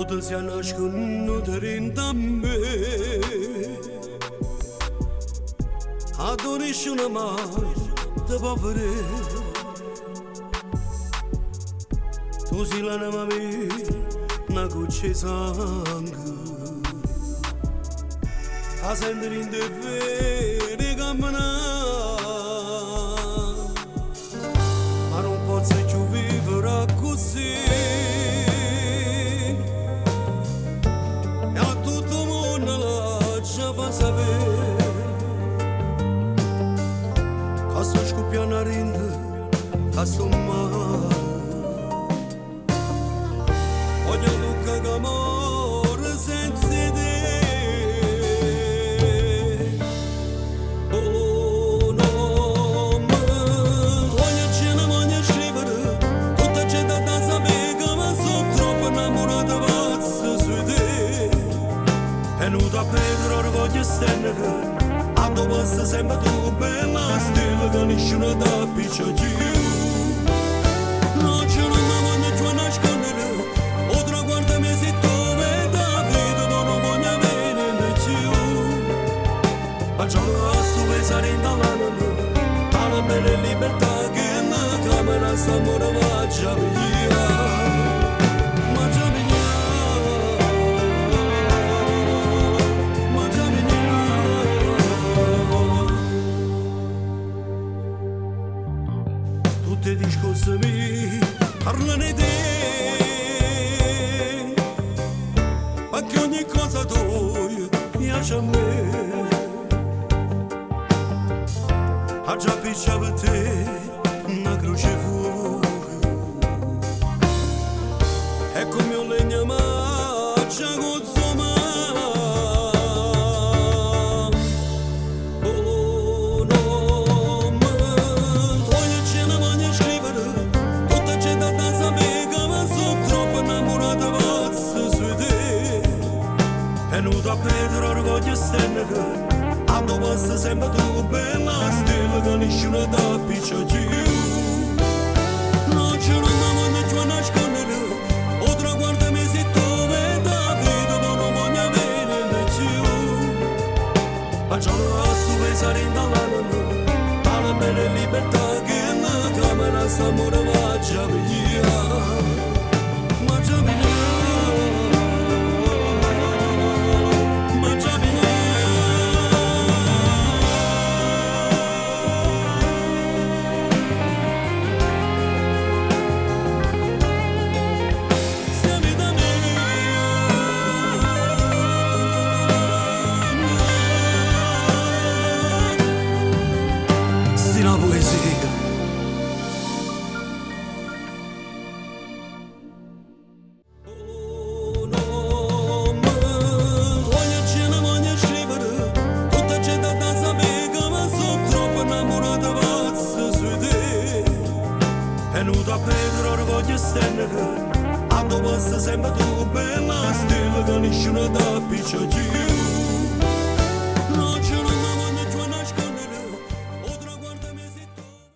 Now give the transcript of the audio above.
Toată se nascono da me Adonisci una mai te povere Tu sei la nama mia, una goccia di sangue A sentire in te vede camminare Ma non posso più vivere così E a tutto il mondo lascia fa sapere Che sto scoppiando a rinde, che sto male Voglio lucca che muore senza te Oh no, voglio cena, voglio scrivere Tutta gente da sapere che mi sono troppo innamorato pazzo su te E non da perdere, ora voglio stendere A tu posso sempre tu bella stella Che nessuno da piccia più No, ce non mi voglio più nascondere Alla bella libertà che mi camera s'amore mangia via Mangia via Mangia via Tutti i discorsi mi parlano di te Perché ogni cosa tu piace a me Ha già picciato te una croce fuoco E come un legno maccia consuma Oh no, voglio cena, voglio scrivere Tutta gente da sapere che mi sono troppo innamorato pazzo su te E non da perdere, ora voglio stendere A tu posso sempre tu bella stella Che nessuno da piccia più No, ce non mi voglio più nascondere O traguardami se tu vedi la vita Ma non voglio vedere più Facciamo a su pensare in l'anima Alla bella libertà che mi camera s'amore mangia via Mangia via la poesia Oh no, voglio cena, voglio scrivere Tutta gente da sapere che mi sono troppo innamorato pazzo su te E non da perdere, ora voglio stendere A tu posso sempre tu bella stella Che nessuno da piccia più